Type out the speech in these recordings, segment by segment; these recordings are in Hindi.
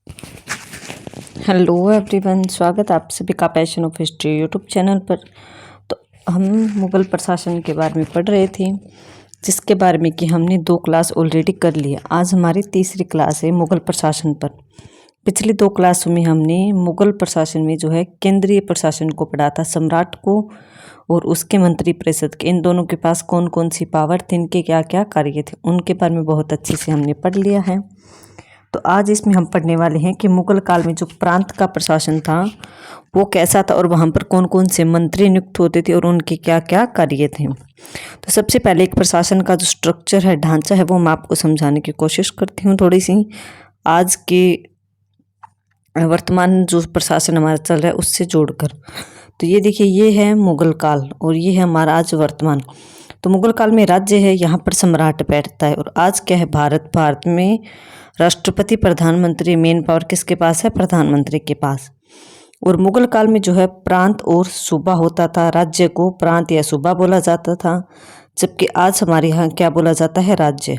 हेलो एवरीवन, स्वागत है आप सभी का passion of history YouTube channel पर। तो हम मुग़ल प्रशासन के बारे में पढ़ रहे थे, जिसके बारे में कि हमने 2 क्लास ऑलरेडी कर लिया। आज हमारी तीसरी क्लास है मुग़ल प्रशासन पर। पिछली 2 क्लासों में हमने मुग़ल प्रशासन में जो है केंद्रीय प्रशासन को पढ़ा था, सम्राट को और उसके मंत्रिपरिषद के, इन दोनों के पास कौन कौन सी पावर थी, इनके क्या क्या कार्य थे, उनके बारे में बहुत अच्छे से हमने पढ़ लिया है। तो आज इसमें हम पढ़ने वाले हैं कि मुगल काल में जो प्रांत का प्रशासन था वो कैसा था और वहाँ पर कौन कौन से मंत्री नियुक्त होते थे और उनके क्या क्या कार्य थे। तो सबसे पहले एक प्रशासन का जो स्ट्रक्चर है, ढांचा है, वो मैं आपको समझाने की कोशिश करती हूँ थोड़ी सी। आज के वर्तमान जो प्रशासन हमारा चल रहा है उससे जोड़कर। तो ये देखिए, ये है मुगल काल और ये है हमारा आज वर्तमान। तो मुगल काल में राज्य है, यहाँ पर सम्राट बैठता है। और आज क्या है, भारत में राष्ट्रपति प्रधानमंत्री, मेन पावर किसके पास है, प्रधानमंत्री के पास। और मुगल काल में जो है प्रांत और सूबा होता था, राज्य को प्रांत या सूबा बोला जाता था, जबकि आज हमारे यहाँ क्या बोला जाता है, राज्य।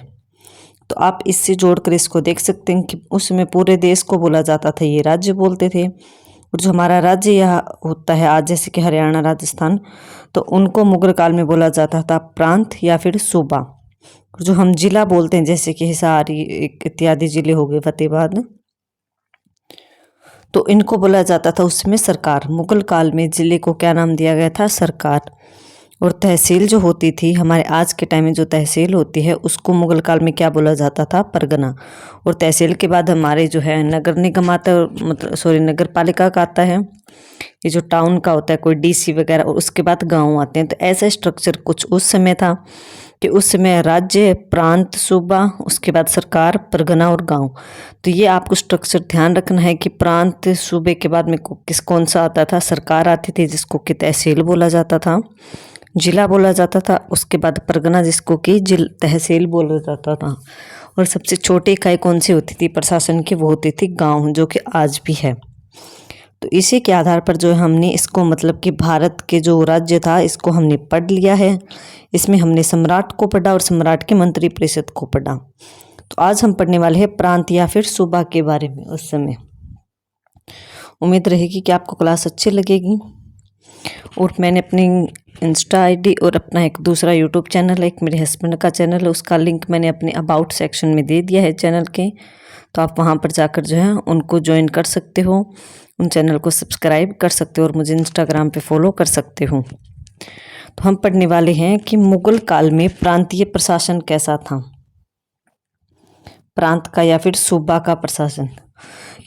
तो आप इससे जोड़कर इसको देख सकते हैं कि उसमें पूरे देश को बोला जाता था, ये राज्य बोलते थे। और जो हमारा राज्य यहाँ होता है आज, जैसे कि हरियाणा, राजस्थान, तो उनको मुगल काल में बोला जाता था प्रांत या फिर सूबा। जो हम जिला बोलते हैं, जैसे कि हिसार इत्यादि जिले हो गए, फतेहाबाद, तो इनको बोला जाता था उसमें सरकार। मुगल काल में जिले को क्या नाम दिया गया था, सरकार। और तहसील जो होती थी, हमारे आज के टाइम में जो तहसील होती है उसको मुगल काल में क्या बोला जाता था, परगना। और तहसील के बाद हमारे जो है नगर निगम आता है, मतलब नगर पालिका का आता है, ये जो टाउन का होता है, कोई डीसी वगैरह, और उसके बाद गांव आते हैं। तो ऐसा स्ट्रक्चर कुछ उस समय था कि उस समय राज्य, प्रांत, सूबा, उसके बाद सरकार, परगना और गांव। तो ये आपको स्ट्रक्चर ध्यान रखना है कि प्रांत सूबे के बाद में कौन सा आता था, सरकार आती थी जिसको कि तहसील बोला जाता था, जिला बोला जाता था, उसके बाद परगना जिसको कि तहसील बोला जाता था, और सबसे छोटी इकाई कौन सी होती थी प्रशासन की, वो होती थी गांव, जो कि आज भी है। तो इसी के आधार पर जो हमने इसको, मतलब कि भारत के जो राज्य था, इसको हमने पढ़ लिया है। इसमें हमने सम्राट को पढ़ा और सम्राट के मंत्रिपरिषद को पढ़ा। तो आज हम पढ़ने वाले हैं प्रांत या फिर सूबा के बारे में उस समय। उम्मीद रहेगी कि आपको क्लास अच्छी लगेगी। और मैंने अपनी इंस्टा आईडी और अपना एक दूसरा यूट्यूब चैनल है, एक मेरे हस्बैंड का चैनल है, उसका लिंक मैंने अपने अबाउट सेक्शन में दे दिया है चैनल के। तो आप वहाँ पर जाकर जो है उनको ज्वाइन कर सकते हो, उन चैनल को सब्सक्राइब कर सकते हो और मुझे इंस्टाग्राम पे फॉलो कर सकते हो। तो हम पढ़ने वाले हैं कि मुगल काल में प्रांतीय प्रशासन कैसा था, प्रांत का या फिर सूबा का प्रशासन।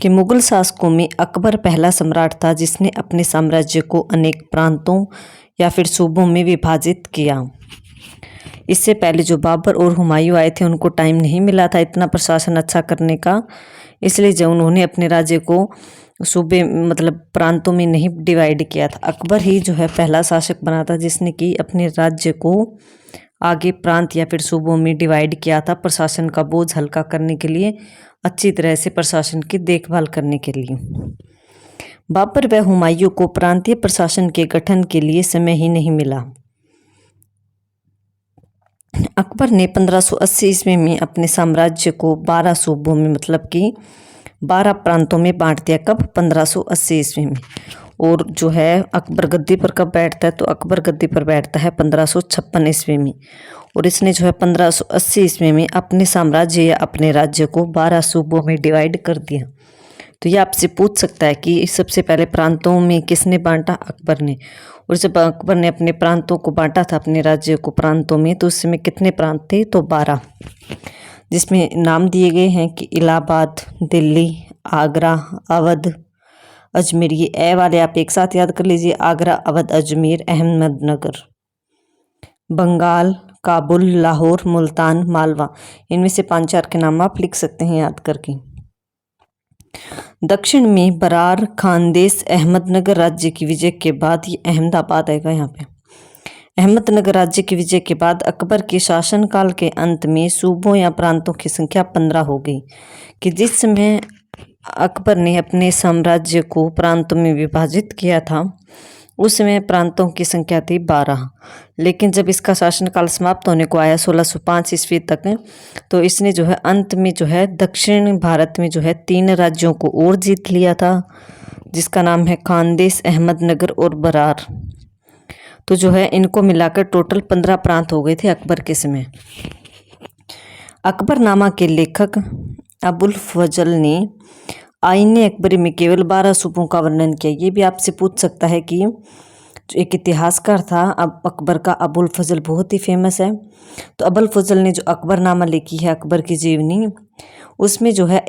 कि मुगल शासकों में अकबर पहला सम्राट था जिसने अपने साम्राज्य को अनेक प्रांतों या फिर सूबों में विभाजित किया। इससे पहले जो बाबर और हुमायूं आए थे उनको टाइम नहीं मिला था इतना प्रशासन अच्छा करने का, इसलिए जब उन्होंने अपने राज्य को सूबे, मतलब प्रांतों में नहीं डिवाइड किया था। अकबर ही जो है पहला शासक बना था जिसने कि अपने राज्य को आगे प्रांत या फिर सूबों में डिवाइड किया था, प्रशासन का बोझ हल्का करने के लिए, अच्छी तरह से प्रशासन की देखभाल करने के लिए। बाबर व हुमायूं को प्रांतीय प्रशासन के गठन के लिए समय ही नहीं मिला। अकबर ने 1580 ईस्वी में अपने साम्राज्य को 12 सूबों में, मतलब कि 12 प्रांतों में बांट दिया। कब, 1580 ईस्वी में। और जो है अकबर गद्दी पर कब बैठता है, तो अकबर गद्दी पर बैठता है 1556 ईस्वी में। और इसने जो है 1580 ईस्वी में अपने साम्राज्य या अपने राज्य को 12 सूबों में डिवाइड कर दिया। तो ये आपसे पूछ सकता है कि सबसे पहले प्रांतों में किसने बांटा, अकबर ने। और जब अकबर ने अपने प्रांतों को बांटा था, अपने राज्य को प्रांतों में, तो उस समय कितने प्रांत थे, तो 12, जिसमें नाम दिए गए हैं कि इलाहाबाद, दिल्ली, आगरा, अवध, अजमेर। ये ए वाले आप एक साथ याद कर लीजिए, आगरा, अवध, अजमेर, अहमदनगर, बंगाल, काबुल, लाहौर, मुल्तान, मालवा। इनमें से 5-4 के नाम आप लिख सकते हैं याद करके। दक्षिण में बरार, खानदेश, अहमदनगर राज्य की विजय के बाद, ये अहमदाबाद आएगा यहाँ पे। अहमदनगर राज्य की विजय के बाद अकबर के शासनकाल के अंत में सूबों या प्रांतों की संख्या 15 हो गई। कि जिस समय अकबर ने अपने साम्राज्य को प्रांतों में विभाजित किया था, उस समय प्रांतों की संख्या थी 12। लेकिन जब इसका शासनकाल समाप्त होने को आया 1605 ईस्वी तक, तो इसने जो है अंत में जो है दक्षिण भारत में जो है 3 राज्यों को और जीत लिया था, जिसका नाम है खानदेश, अहमदनगर और बरार। तो जो है इनको मिलाकर टोटल 15 प्रांत हो गए थे अकबर के समय। अकबरनामा के लेखक अबुल फजल ने आईने अकबरी में केवल 12 सूबों का वर्णन किया। ये भी आपसे पूछ सकता है कि जो एक इतिहासकार था अब अकबर का, अबुल फजल, बहुत ही फेमस है। तो अबुल फजल ने जो अकबरनामा लिखी है, अकबर की जीवनी, उसमें जो है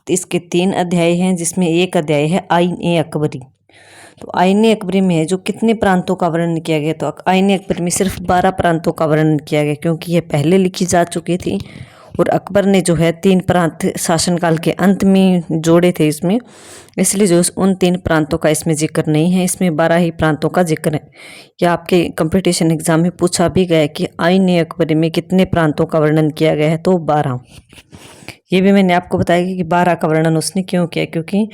इसके 3 अध्याय हैं, जिसमें एक अध्याय है आईने अकबरी। तो आईने अकबरी में जो कितने प्रांतों का वर्णन किया गया, तो आईने अकबरी में सिर्फ 12 प्रांतों का वर्णन किया गया, क्योंकि यह पहले लिखी जा चुकी थी और अकबर ने जो है 3 प्रांत शासनकाल के अंत में जोड़े थे इसमें, इसलिए जो उन 3 प्रांतों का इसमें जिक्र नहीं है। इसमें 12 ही प्रांतों का जिक्र है। या आपके कंपटीशन एग्जाम में पूछा भी गया कि आईने अकबरी में कितने प्रांतों का वर्णन किया गया है, तो 12। ये भी मैंने आपको बताया कि 12 का वर्णन उसने क्यों किया, क्योंकि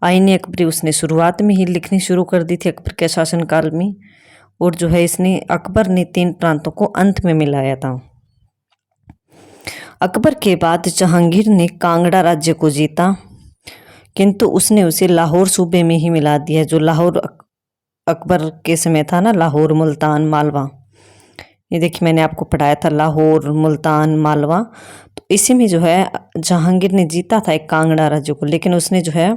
आईने अकबरी उसने शुरुआत में ही लिखनी शुरू कर दी थी अकबर के शासनकाल में, और जो है अकबर ने 3 प्रांतों को अंत में मिलाया था। अकबर के बाद जहांगीर ने कांगड़ा राज्य को जीता, किंतु उसने उसे लाहौर सूबे में ही मिला दिया। जो लाहौर अकबर के समय था ना, लाहौर, मुल्तान, मालवा, ये देखिए मैंने आपको पढ़ाया था, लाहौर, मुल्तान, मालवा। तो इसी में जो है जहांगीर ने जीता था एक कांगड़ा राज्य को, लेकिन उसने जो है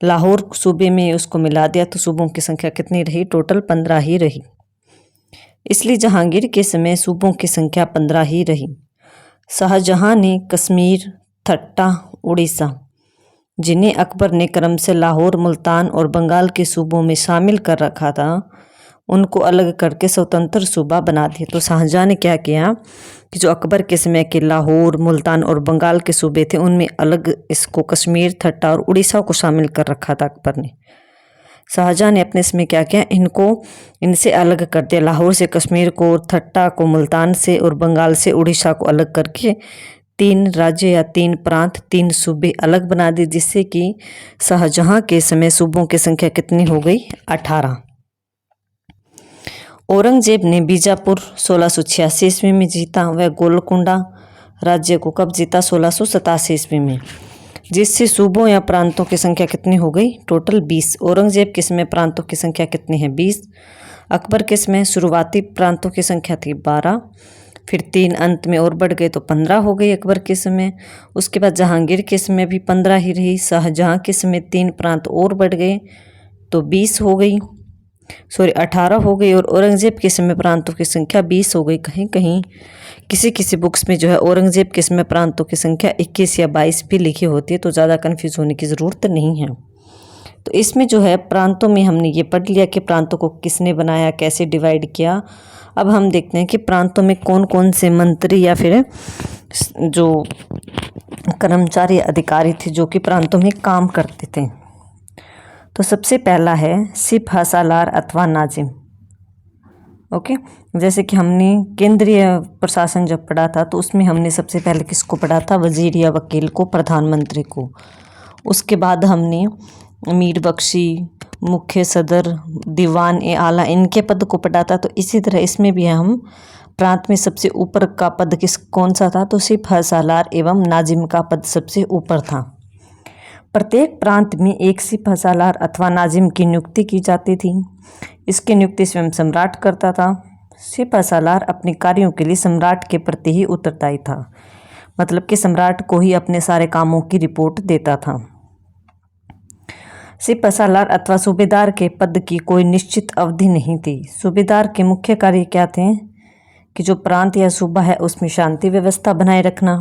लाहौर सूबे में उसको मिला दिया। तो सूबों की संख्या कितनी रही? टोटल 15 ही रही। इसलिए जहांगीर के समय सूबों की संख्या 15 ही रही। शाहजहां ने कश्मीर, ठट्टा, उड़ीसा, जिन्हें अकबर ने क्रम से लाहौर, मुल्तान और बंगाल के सूबों में शामिल कर रखा था, उनको अलग करके स्वतंत्र सूबा बना दिया। तो शाहजहां ने क्या किया कि जो अकबर के समय के लाहौर, मुल्तान और बंगाल के सूबे थे, उनमें अलग इसको कश्मीर, ठट्टा और उड़ीसा को शामिल कर रखा था अकबर ने। शाहजहां ने अपने समय क्या किया, इनसे अलग कर दिया। लाहौर से कश्मीर को, ठट्टा को मुल्तान से और बंगाल से उड़ीसा को अलग करके 3 राज्य या 3 प्रांत, 3 सूबे अलग बना दिए, जिससे कि शाहजहां के समय सूबों की संख्या कितनी हो गई? 18। औरंगजेब ने बीजापुर 1686 ईस्वी में जीता। वह गोलकुंडा राज्य को कब जीता? 1687 ईस्वी में, जिससे सूबों या प्रांतों की संख्या कितनी हो गई? टोटल 20। औरंगजेब के समय प्रांतों की संख्या कितनी है? 20। अकबर के समय शुरुआती प्रांतों की संख्या थी 12, फिर 3 अंत में और बढ़ गए तो 15 हो गई अकबर के समय। उसके बाद जहांगीर के समय भी 15 ही रही। शाहजहां के समय 3 प्रांत और बढ़ गए तो 20 हो गई, 18 हो गई। और औरंगजेब के समय प्रांतों की संख्या 20 हो गई। कहीं कहीं किसी बुक्स में जो है औरंगजेब के समय प्रांतों की संख्या 21 या 22 भी लिखी होती है, तो ज़्यादा कन्फ्यूज होने की ज़रूरत नहीं है। तो इसमें जो है प्रांतों में हमने ये पढ़ लिया कि प्रांतों को किसने बनाया, कैसे डिवाइड किया। अब हम देखते हैं कि प्रांतों में कौन कौन से मंत्री या फिर जो कर्मचारी अधिकारी थे जो कि प्रांतों में काम करते थे। तो सबसे पहला है सिपह सालार अथवा नाजिम। ओके, जैसे कि हमने केंद्रीय प्रशासन जब पढ़ा था तो उसमें हमने सबसे पहले किसको पढ़ा था? वजीर या वकील को, प्रधानमंत्री को। उसके बाद हमने मीर बख्शी, मुख्य सदर, दीवान ए आला, इनके पद को पढ़ा था। तो इसी तरह इसमें भी हम प्रांत में सबसे ऊपर का पद कौन सा था? तो सिपह सालार एवं नाजिम का पद सबसे ऊपर था। प्रत्येक प्रांत में एक सिपह सालार अथवा नाजिम की नियुक्ति की जाती थी। इसकी नियुक्ति स्वयं सम्राट करता था। सिपह सालार अपने कार्यों के लिए सम्राट के प्रति ही उत्तरदायी था, मतलब कि सम्राट को ही अपने सारे कामों की रिपोर्ट देता था। सिपह सालार अथवा सूबेदार के पद की कोई निश्चित अवधि नहीं थी। सूबेदार के मुख्य कार्य क्या थे? कि जो प्रांत या सूबा है उसमें शांति व्यवस्था बनाए रखना,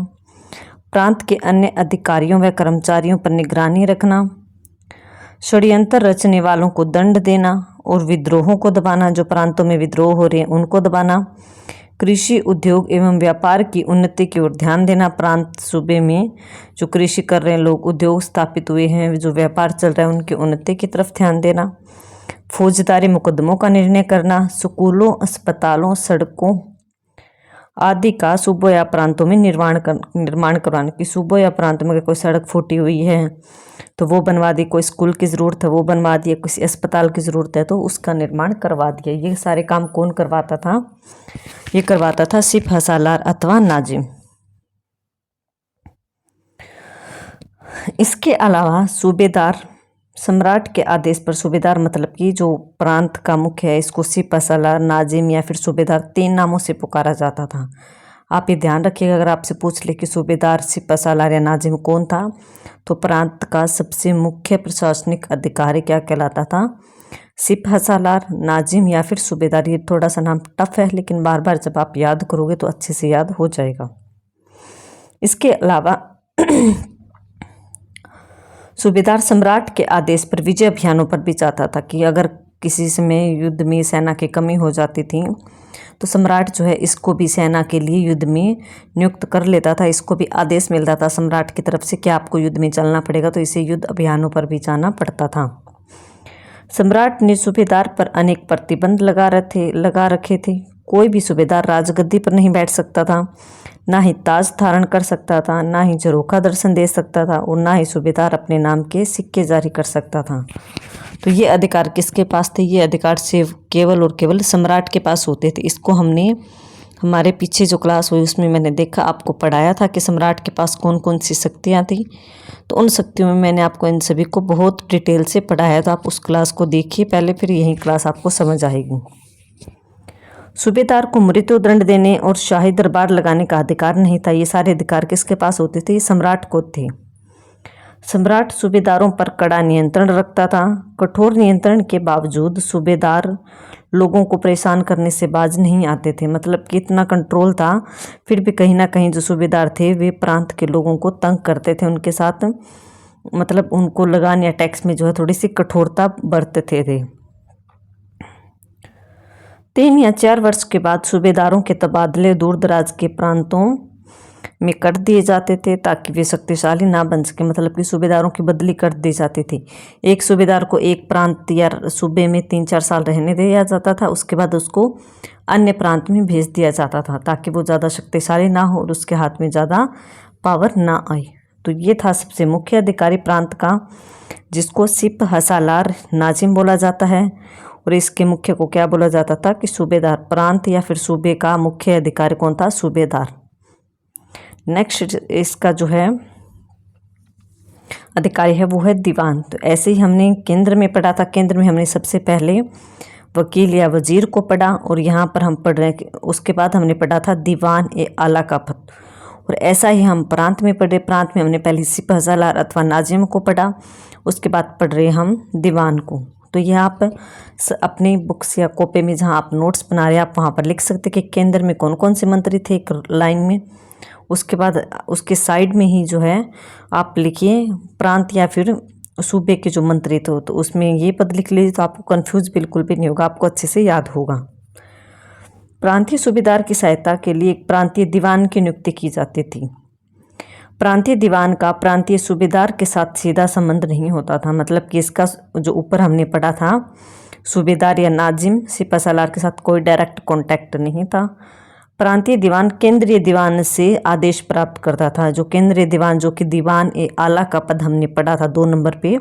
प्रांत के अन्य अधिकारियों व कर्मचारियों पर निगरानी रखना, षड्यंत्र रचने वालों को दंड देना और विद्रोहों को दबाना, जो प्रांतों में विद्रोह हो रहे हैं उनको दबाना, कृषि, उद्योग एवं व्यापार की उन्नति की ओर ध्यान देना। प्रांत सूबे में जो कृषि कर रहे हैं लोग, उद्योग स्थापित हुए हैं, जो व्यापार चल रहा है, उनकी उन्नति की तरफ ध्यान देना। फौजदारी मुकदमों का निर्णय करना, स्कूलों, अस्पतालों, सड़कों, आदि का सूबों या प्रांतों में निर्माण करवाने की। सूबों या प्रांतों में कोई सड़क फूटी हुई है तो वो बनवा दी, कोई स्कूल की ज़रूरत है वो बनवा दिया, किसी अस्पताल की ज़रूरत है तो उसका निर्माण करवा दिया। ये सारे काम कौन करवाता था? ये करवाता था सिपह सालार अथवा नाजिम। इसके अलावा सूबेदार, सम्राट के आदेश पर सूबेदार मतलब कि जो प्रांत का मुख्य है, इसको सिपह सालार, नाजिम या फिर सूबेदार 3 नामों से पुकारा जाता था। आप ये ध्यान रखिएगा, अगर आपसे पूछ ले कि सूबेदार, सिपह सालार या नाजिम कौन था, तो प्रांत का सबसे मुख्य प्रशासनिक अधिकारी क्या कहलाता था? सिपह सालार, नाजिम या फिर सूबेदार। ये थोड़ा सा नाम टफ है, लेकिन बार बार जब आप याद करोगे तो अच्छे से याद हो जाएगा। इसके अलावा सूबेदार सम्राट के आदेश पर विजय अभियानों पर भी जाता था कि अगर किसी समय युद्ध में सेना की कमी हो जाती थी तो सम्राट जो है इसको भी सेना के लिए युद्ध में नियुक्त कर लेता था। इसको भी आदेश मिलता था सम्राट की तरफ से कि आपको युद्ध में चलना पड़ेगा, तो इसे युद्ध अभियानों पर भी जाना पड़ता था। सम्राट ने सूबेदार पर अनेक प्रतिबंध लगा रखे थे। कोई भी सूबेदार राजगद्दी पर नहीं बैठ सकता था, ना ही ताज धारण कर सकता था, ना ही झरोखा दर्शन दे सकता था, और ना ही सूबेदार अपने नाम के सिक्के जारी कर सकता था। तो ये अधिकार किसके पास थे? ये अधिकार सिर्फ केवल और केवल सम्राट के पास होते थे। इसको हमने हमारे पीछे जो क्लास हुई उसमें मैंने देखा, आपको पढ़ाया था कि सम्राट के पास कौन कौन सी शक्तियाँ थी। तो उन शक्तियों में मैंने आपको इन सभी को बहुत डिटेल से पढ़ाया, तो आप उस क्लास को देखिए पहले, फिर यही क्लास आपको समझ आएगी। सूबेदार को मृत्युदंड देने और शाही दरबार लगाने का अधिकार नहीं था। ये सारे अधिकार किसके पास होते थे? ये सम्राट को थे। सम्राट सूबेदारों पर कड़ा नियंत्रण रखता था। कठोर नियंत्रण के बावजूद सूबेदार लोगों को परेशान करने से बाज नहीं आते थे। मतलब कि इतना कंट्रोल था, फिर भी कहीं ना कहीं जो सूबेदार थे वे प्रांत के लोगों को तंग करते थे, उनके साथ मतलब उनको लगान या टैक्स में जो है थोड़ी सी कठोरता बरतते थे। 3 या 4 वर्ष के बाद सूबेदारों के तबादले दूर दराज के प्रांतों में कर दिए जाते थे ताकि वे शक्तिशाली ना बन सके। मतलब कि सूबेदारों की बदली कर दी जाती थी। एक सूबेदार को एक प्रांत या सूबे में 3-4 साल रहने दिया जाता था, उसके बाद उसको अन्य प्रांत में भेज दिया जाता था ताकि वो ज़्यादा शक्तिशाली ना हो और उसके हाथ में ज़्यादा पावर ना आए। तो ये था सबसे मुख्य अधिकारी प्रांत का, जिसको सिपह सालार नाजिम बोला जाता है। और इसके मुख्य को क्या बोला जाता था? कि सूबेदार। प्रांत या फिर सूबे का मुख्य अधिकारी कौन था? सूबेदार। नेक्स्ट इसका जो है अधिकारी है वो है दीवान। तो ऐसे ही हमने केंद्र में पढ़ा था। केंद्र में हमने सबसे पहले वकील या वजीर को पढ़ा, और यहाँ पर हम पढ़ रहे हैं, उसके बाद हमने पढ़ा था दीवान ए आला का पद। और ऐसा ही हम प्रांत में पढ़े। प्रांत में हमने पहले सिपह सालार अथवा नाजिम को पढ़ा, उसके बाद पढ़ रहे हम दीवान को। तो ये आप अपनी बुक्स या कॉपी में जहाँ आप नोट्स बना रहे हैं आप वहाँ पर लिख सकते कि केंद्र में कौन कौन से मंत्री थे एक लाइन में। उसके बाद उसके साइड में ही जो है आप लिखिए प्रांत या फिर सूबे के जो मंत्री थे, तो उसमें ये पद लिख लीजिए, तो आपको कंफ्यूज बिल्कुल भी नहीं होगा, आपको अच्छे से याद होगा। प्रांतीय सूबेदार की सहायता के लिए एक प्रांतीय दीवान की नियुक्ति की जाती थी। प्रांतीय दीवान का प्रांतीय सूबेदार के साथ सीधा संबंध नहीं होता था। मतलब कि इसका जो ऊपर हमने पढ़ा था सूबेदार या नाजिम सिपह सालार के साथ कोई डायरेक्ट कांटेक्ट नहीं था। प्रांतीय दीवान केंद्रीय दीवान से आदेश प्राप्त करता था। जो केंद्रीय दीवान, जो कि दीवान ए आला का पद हमने पढ़ा था 2 नंबर पे,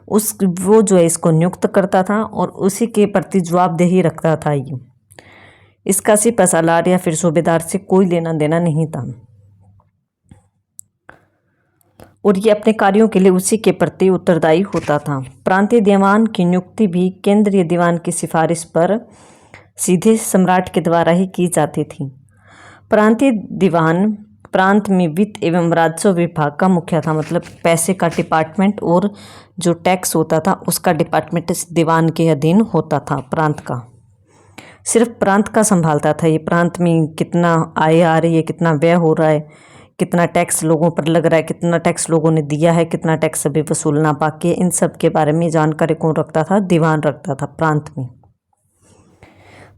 वो जो है इसको नियुक्त करता था और उसी के प्रति जवाबदेही रखता था। ये इसका सिपह सालार या फिर सूबेदार से कोई लेना देना नहीं था, और ये अपने कार्यों के लिए उसी के प्रति उत्तरदायी होता था। प्रांतीय दीवान की नियुक्ति भी केंद्रीय दीवान की सिफारिश पर सीधे सम्राट के द्वारा ही की जाती थी। प्रांतीय दीवान प्रांत में वित्त एवं राजस्व विभाग का मुखिया था। मतलब पैसे का डिपार्टमेंट और जो टैक्स होता था उसका डिपार्टमेंट इस दीवान के अधीन होता था। प्रांत का सिर्फ प्रांत का संभालता था। ये प्रांत में कितना आय आ रही है, कितना व्यय हो रहा है, कितना टैक्स लोगों पर लग रहा है, कितना टैक्स लोगों ने दिया है, कितना टैक्स अभी वसूलना बाकी है, इन सब के बारे में जानकारी कौन रखता था? दीवान रखता था प्रांत में।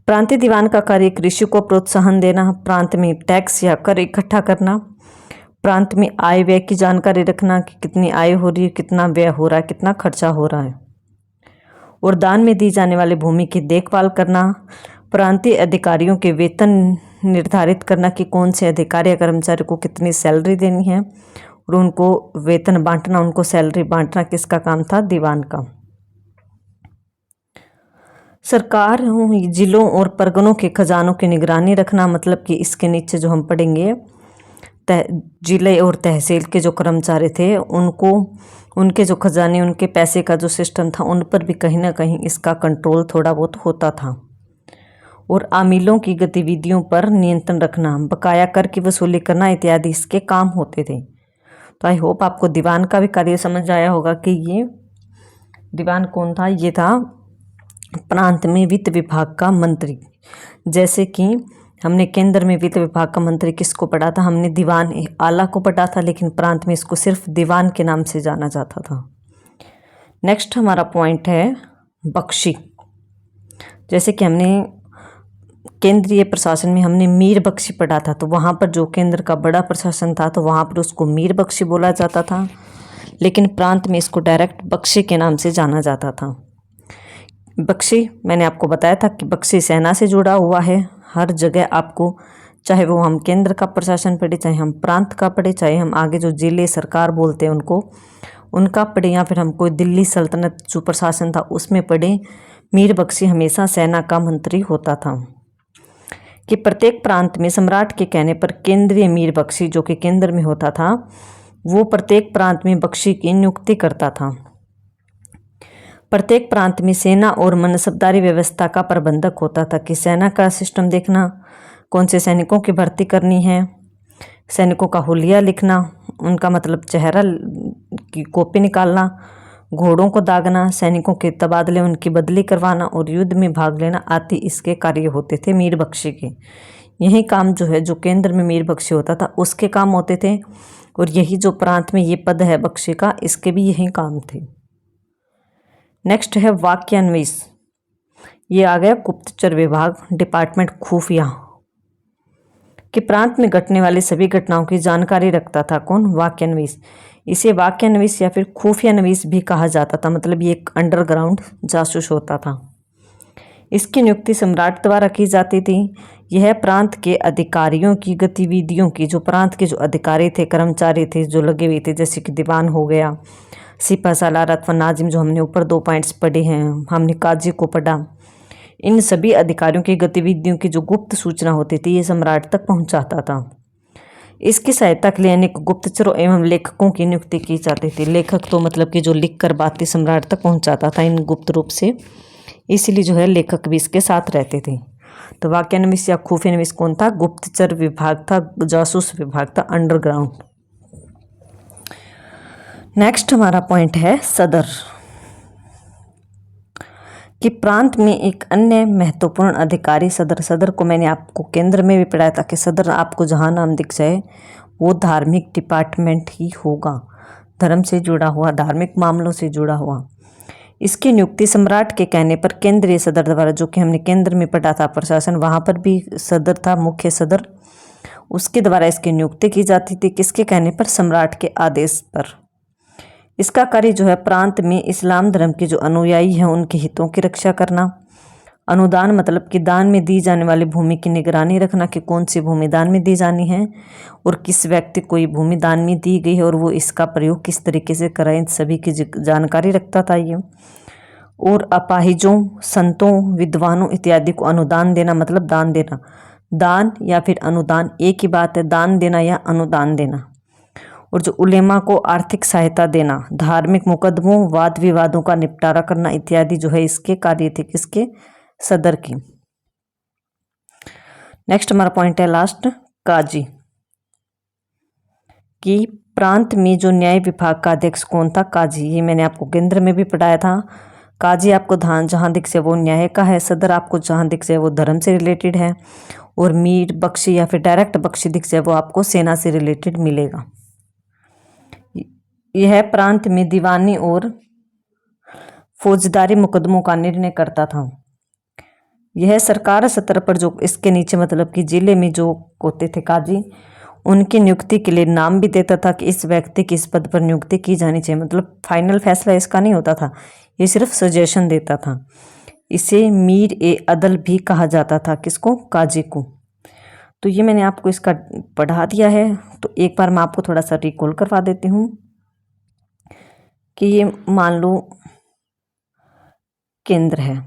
प्रांतीय दीवान का कार्य कृषि को प्रोत्साहन देना, प्रांत में टैक्स या कर इकट्ठा करना, प्रांत में आय व्यय की जानकारी रखना कि कितनी आय हो रही है, कितना व्यय हो रहा है, कितना खर्चा हो रहा है, और दान में दी जाने वाली भूमि की देखभाल करना, प्रांतीय अधिकारियों के वेतन निर्धारित करना कि कौन से अधिकारी या कर्मचारी को कितनी सैलरी देनी है, और उनको वेतन बांटना, उनको सैलरी बांटना किसका काम था? दीवान का। सरकार जिलों और परगनों के खजानों की निगरानी रखना, मतलब कि इसके नीचे जो हम पढ़ेंगे जिले और तहसील के जो कर्मचारी थे उनको, उनके जो खजाने, उनके पैसे का जो सिस्टम था, उन पर भी कहीं ना कहीं इसका कंट्रोल थोड़ा बहुत होता था। और आमिलों की गतिविधियों पर नियंत्रण रखना, बकाया कर की वसूली करना इत्यादि इसके काम होते थे। तो आई होप आपको दीवान का भी कार्य समझ आया होगा कि ये दीवान कौन था। ये था प्रांत में वित्त विभाग का मंत्री। जैसे कि हमने केंद्र में वित्त विभाग का मंत्री किसको पढ़ा था? हमने दीवान आला को पढ़ा था, लेकिन प्रांत में इसको सिर्फ दीवान के नाम से जाना जाता था। नेक्स्ट हमारा पॉइंट है बख्शी। जैसे कि हमने केंद्रीय प्रशासन में हमने मीर बख्शी पढ़ा था, तो वहाँ पर जो केंद्र का बड़ा प्रशासन था तो वहाँ पर उसको मीर बख्शी बोला जाता था, लेकिन प्रांत में इसको डायरेक्ट बख्शी के नाम से जाना जाता था। बख्शी, मैंने आपको बताया था कि बख्शी सेना से जुड़ा हुआ है। हर जगह आपको, चाहे वो हम केंद्र का प्रशासन पढ़े, चाहे हम प्रांत का पढ़े, चाहे हम आगे जो जिले सरकार बोलते हैं उनका पढ़े, या फिर हम कोई दिल्ली सल्तनत जो प्रशासन था उसमें पढ़े, मीर बख्शी हमेशा सेना का मंत्री होता था। कि प्रत्येक प्रांत में सम्राट के कहने पर केंद्रीय मीर बख्शी, जो कि केंद्र में होता था, वो प्रत्येक प्रांत में बख्शी की नियुक्ति करता था। प्रत्येक प्रांत में सेना और मनसबदारी व्यवस्था का प्रबंधक होता था, कि सेना का सिस्टम देखना, कौन से सैनिकों की भर्ती करनी है, सैनिकों का हुलिया लिखना, उनका मतलब चेहरा की कॉपी निकालना, घोड़ों को दागना, सैनिकों के तबादले, उनकी बदली करवाना और युद्ध में भाग लेना आदि इसके कार्य होते थे मीर बख्शी के। यही काम जो है, जो केंद्र में मीर बख्शी होता था उसके काम होते थे, और यही जो प्रांत में ये पद है बख्शी का, इसके भी यही काम थे। नेक्स्ट है वाक्यान्वेष। ये आ गया गुप्तचर विभाग, डिपार्टमेंट खुफिया। कि प्रांत में घटने वाली सभी घटनाओं की जानकारी रखता था कौन? वाक्यान्वेष। इसे वाक्यान्वेष या फिर खुफियान्वेष भी कहा जाता था, मतलब ये एक अंडरग्राउंड जासूस होता था। इसकी नियुक्ति सम्राट द्वारा की जाती थी। यह प्रांत के अधिकारियों की गतिविधियों की, जो प्रांत के जो अधिकारी थे, कर्मचारी थे जो लगे हुए थे, जैसे कि दीवान हो गया, सिपा सालार अथवा नाजिम, जो हमने ऊपर 2 पॉइंट्स पढ़े हैं, हमने काजी को पढ़ा, इन सभी अधिकारियों की गतिविधियों की जो गुप्त सूचना होती थी ये सम्राट तक पहुंचाता था। इसकी सहायता के लिए अनेक गुप्तचरों एवं लेखकों की नियुक्ति की जाती थी। लेखक तो मतलब कि जो लिख कर बातें सम्राट तक पहुंचाता था इन गुप्त रूप से, इसीलिए जो है लेखक भी इसके साथ रहते थे। तो वाक्यान्वेष या खुफियान्वेष कौन था? गुप्तचर विभाग था, जासूस विभाग था, अंडरग्राउंड। नेक्स्ट हमारा पॉइंट है सदर। कि प्रांत में एक अन्य महत्वपूर्ण अधिकारी सदर। सदर को मैंने आपको केंद्र में भी पढ़ाया था कि सदर आपको जहाँ नाम दिख जाए वो धार्मिक डिपार्टमेंट ही होगा, धर्म से जुड़ा हुआ, धार्मिक मामलों से जुड़ा हुआ। इसकी नियुक्ति सम्राट के कहने पर केंद्रीय सदर द्वारा, जो कि हमने केंद्र में पढ़ा था प्रशासन, वहाँ पर भी सदर था, मुख्य सदर, उसके द्वारा इसकी नियुक्ति की जाती थी। किसके कहने पर? सम्राट के आदेश पर। इसका कार्य जो है प्रांत में इस्लाम धर्म के जो अनुयायी हैं उनके हितों की रक्षा करना। अनुदान मतलब कि दान में दी जाने वाली भूमि की निगरानी रखना, कि कौन सी भूमि दान में दी जानी है और किस व्यक्ति को ये भूमि दान में दी गई है और वो इसका प्रयोग किस तरीके से करें, सभी की जानकारी रखता था ये। और अपाहिजों, संतों, विद्वानों इत्यादि को अनुदान देना, मतलब दान देना। दान या फिर अनुदान एक ही बात है, दान देना या अनुदान देना। और जो उलेमा को आर्थिक सहायता देना, धार्मिक मुकदमों, वाद विवादों का निपटारा करना इत्यादि जो है इसके कार्य थे किसके? सदर की। नेक्स्ट हमारा पॉइंट है लास्ट, काजी। कि प्रांत में जो न्याय विभाग का अध्यक्ष कौन था? काजी। ये मैंने आपको केंद्र में भी पढ़ाया था। काजी आपको जहाँ दिख से वो न्याय का है, सदर आपको जहाँ दिख से वो धर्म से रिलेटेड है, और मीर बख्शी या फिर डायरेक्ट बख्शी दिख से वो आपको सेना से रिलेटेड मिलेगा। यह प्रांत में दीवानी और फौजदारी मुकदमों का निर्णय करता था। यह सरकार सतर पर जो इसके नीचे मतलब कि जिले में जो होते थे काजी, उनकी नियुक्ति के लिए नाम भी देता था कि इस व्यक्ति की इस पद पर नियुक्ति की जानी चाहिए, मतलब फाइनल फैसला इसका नहीं होता था, ये सिर्फ सजेशन देता था। इसे मीर ए अदल भी कहा जाता था, किसको? काजी को। तो ये मैंने आपको इसका पढ़ा दिया है। तो एक बार मैं आपको थोड़ा सा रिकॉल करवा देती हूँ कि ये मान लो केंद्र है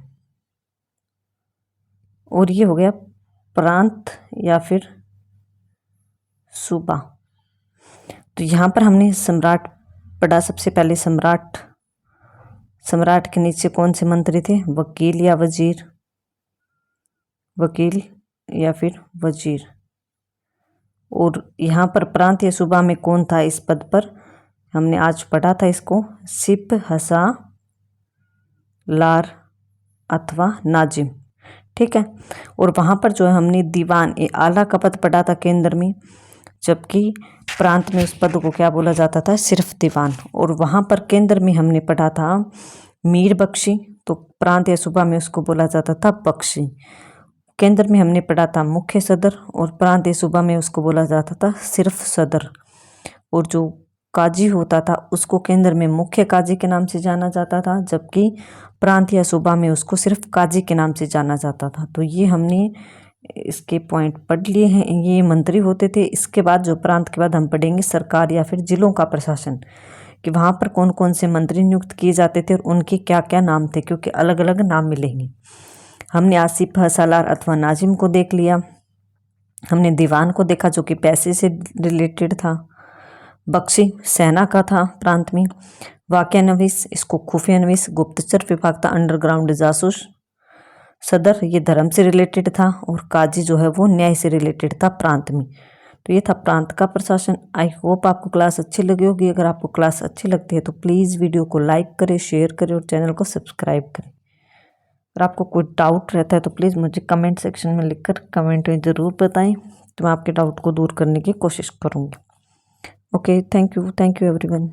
और ये हो गया प्रांत या फिर सूबा। तो यहाँ पर हमने सम्राट पढ़ा। सबसे पहले सम्राट के नीचे कौन से मंत्री थे? वकील या वजीर, वकील या फिर वजीर। और यहाँ पर प्रांत या सूबा में कौन था इस पद पर? हमने आज पढ़ा था इसको, सिप हसा लार अथवा नाजिम। ठीक है। और वहाँ पर जो है हमने दीवान ए आला का पद पढ़ा था केंद्र में, जबकि प्रांत में उस पद को क्या बोला जाता था? सिर्फ दीवान। और वहाँ पर केंद्र में हमने पढ़ा था मीर बख्शी, तो प्रांत या सूबा में उसको बोला जाता था बख्शी। केंद्र में हमने पढ़ा था मुख्य सदर और प्रांत या सूबा में उसको बोला जाता था सिर्फ सदर। और जो काजी होता था उसको केंद्र में मुख्य काजी के नाम से जाना जाता था, जबकि प्रांत या सूबा में उसको सिर्फ काजी के नाम से जाना जाता था। तो ये हमने इसके पॉइंट पढ़ लिए हैं। ये मंत्री होते थे। इसके बाद जो प्रांत के बाद हम पढ़ेंगे सरकार या फिर जिलों का प्रशासन, कि वहाँ पर कौन कौन से मंत्री नियुक्त किए जाते थे और उनके क्या क्या नाम थे, क्योंकि अलग अलग नाम मिलेंगे। हमने आसिफ सालार अथवा नाजिम को देख लिया। हमने दीवान को देखा जो कि पैसे से रिलेटेड था। बख्शी सेना का था प्रांत में। वाक़या नवीस, इसको खुफिया नवीस गुप्तचर विभाग था, अंडरग्राउंड जासूस। सदर ये धर्म से रिलेटेड था और काजी जो है वो न्याय से रिलेटेड था प्रांत में। तो ये था प्रांत का प्रशासन। आई होप आपको क्लास अच्छी लगी होगी। अगर आपको क्लास अच्छी लगती है तो प्लीज़ वीडियो को लाइक करें, शेयर करें और चैनल को सब्सक्राइब करें। अगर आपको कोई डाउट रहता है तो प्लीज़ मुझे कमेंट सेक्शन में लिखकर कमेंट में ज़रूर बताएं, तो मैं आपके डाउट को दूर करने की कोशिश करूँगी। Okay, thank you everyone.